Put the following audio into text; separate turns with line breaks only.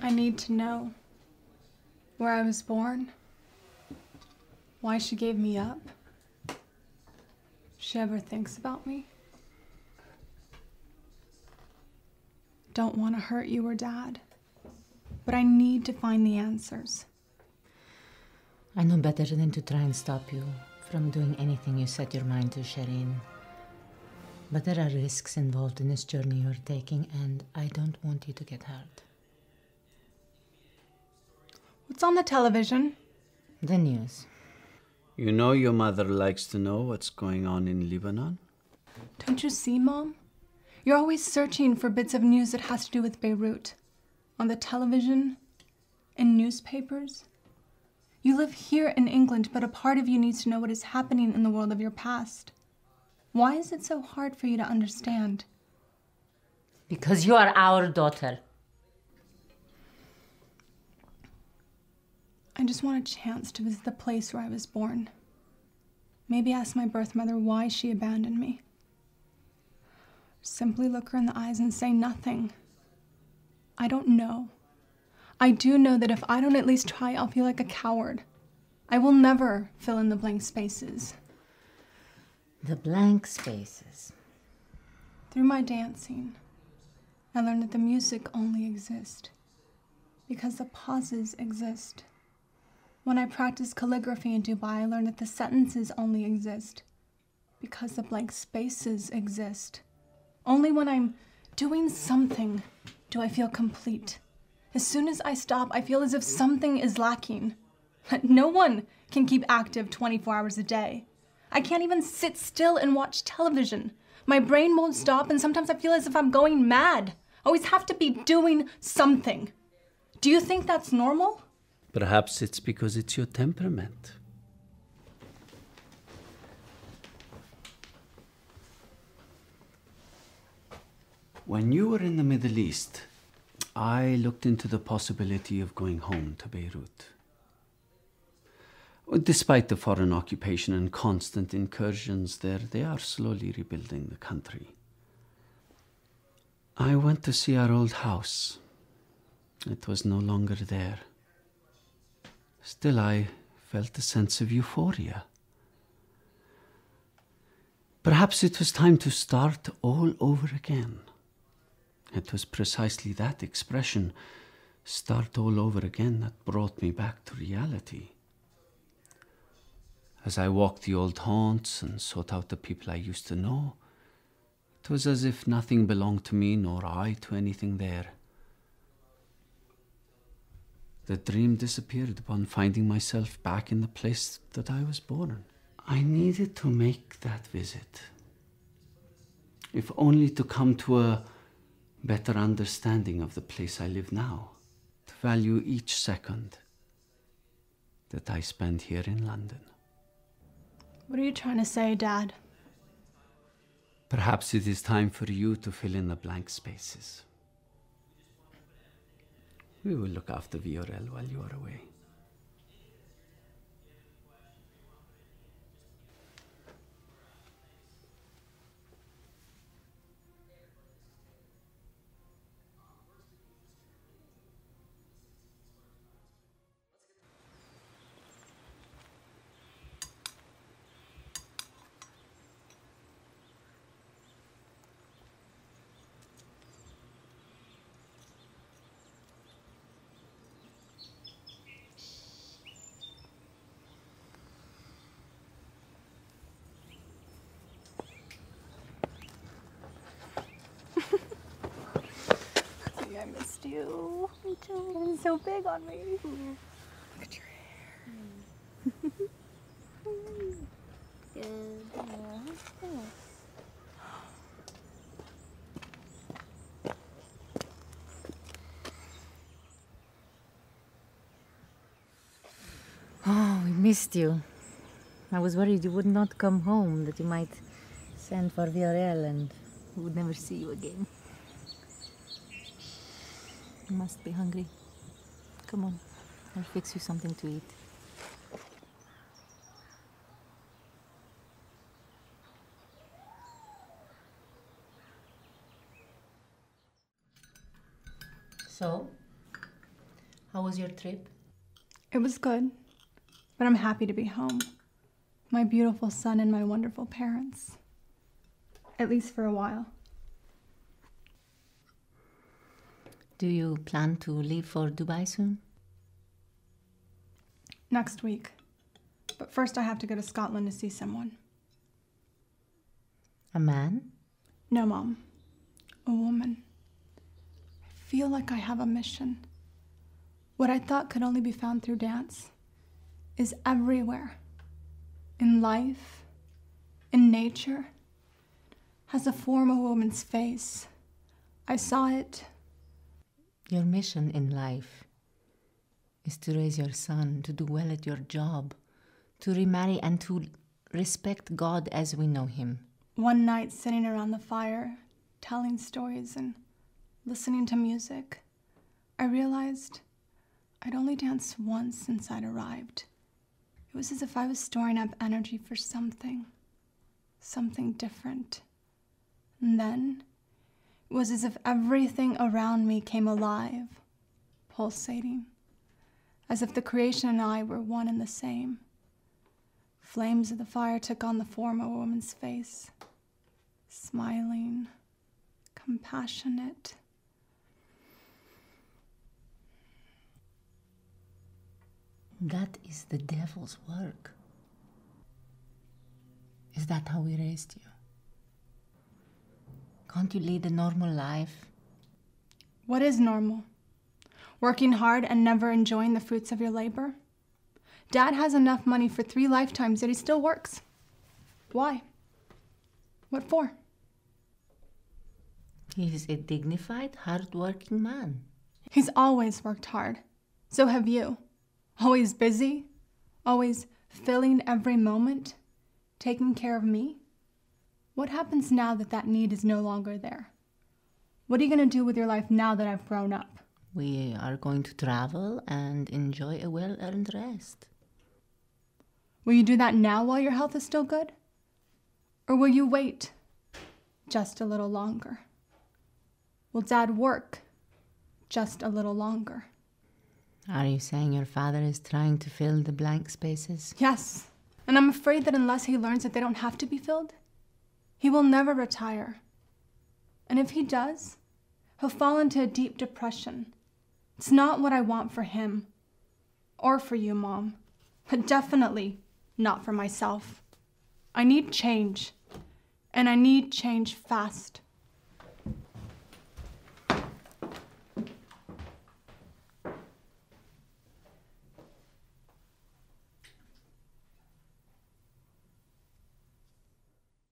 I need to know where I was born, why she gave me up. She ever thinks about me. Don't want to hurt you or Dad, but I need to find the answers.
I know better than to try and stop you from doing anything you set your mind to, Shireen. But there are risks involved in this journey you're taking, and I don't want you to get hurt.
What's on the television?
The news.
You know your mother likes to know what's going on in Lebanon?
Don't you see, Mom? You're always searching for bits of news that has to do with Beirut. On the television, in newspapers. You live here in England, but a part of you needs to know what is happening in the world of your past. Why is it so hard for you to understand?
Because you are our daughter.
I just want a chance to visit the place where I was born. Maybe ask my birth mother why she abandoned me. Simply look her in the eyes and say nothing. I don't know. I do know that if I don't at least try, I'll feel like a coward. I will never fill in the blank spaces.
The blank spaces.
Through my dancing, I learned that the music only exists because the pauses exist. When I practiced calligraphy in Dubai, I learned that the sentences only exist because the blank spaces exist. Only when I'm doing something do I feel complete. As soon as I stop, I feel as if something is lacking. No one can keep active 24 hours a day. I can't even sit still and watch television. My brain won't stop, and sometimes I feel as if I'm going mad. I always have to be doing something. Do you think that's normal?
Perhaps it's because it's your temperament. When you were in the Middle East, I looked into the possibility of going home to Beirut. Despite the foreign occupation and constant incursions there, they are slowly rebuilding the country. I went to see our old house. It was no longer there. Still, I felt a sense of euphoria. Perhaps it was time to start all over again. It was precisely that expression, start all over again, that brought me back to reality. As I walked the old haunts and sought out the people I used to know, it was as if nothing belonged to me nor I to anything there. The dream disappeared upon finding myself back in the place that I was born. I needed to make that visit, if only to come to a better understanding of the place I live now, to value each second that I spend here in London.
What are you trying to say, Dad?
Perhaps it is time for you to fill in the blank spaces. We will look after Viorel while you are away.
I missed you. Me too. You're so big on me. Yeah. Look at your hair.
Good. Yeah.
Oh, we missed you. I was worried you would not come home, that you might send for Viorel and we would never see you again. You must be hungry. Come on, I'll fix you something to eat. So, How was your trip?
It was good, but I'm happy to be home. My beautiful son and my wonderful parents. At least for a while.
Do you plan to leave for Dubai soon?
Next week. But first I have to go to Scotland to see someone.
A man?
No, Mom. A woman. I feel like I have a mission. What I thought could only be found through dance is everywhere. In life, in nature, has a form of a woman's face. I saw it.
Your mission in life is to raise your son, to do well at your job, to remarry and to respect God as we know him.
One night sitting around the fire, telling stories and listening to music, I realized I'd only danced once since I'd arrived. It was as if I was storing up energy for something different. And then it was as if everything around me came alive, pulsating, as if the creation and I were one and the same. Flames of the fire took on the form of a woman's face, smiling, compassionate.
That is the devil's work. Is that how we raised you? Can't you lead a normal life?
What is normal? Working hard and never enjoying the fruits of your labor? Dad has enough money for 3 lifetimes, yet he still works. Why? What for?
He's a dignified, hard-working man.
He's always worked hard. So have you. Always busy, always filling every moment, taking care of me. What happens now that that need is no longer there? What are you going to do with your life now that I've grown up?
We are going to travel and enjoy a well-earned rest.
Will you do that now while your health is still good? Or will you wait just a little longer? Will Dad work just a little longer?
Are you saying your father is trying to fill the blank spaces?
Yes, and I'm afraid that unless he learns that they don't have to be filled, he will never retire. And if he does, he'll fall into a deep depression. It's not what I want for him, or for you, Mom, but definitely not for myself. I need change, and I need change fast.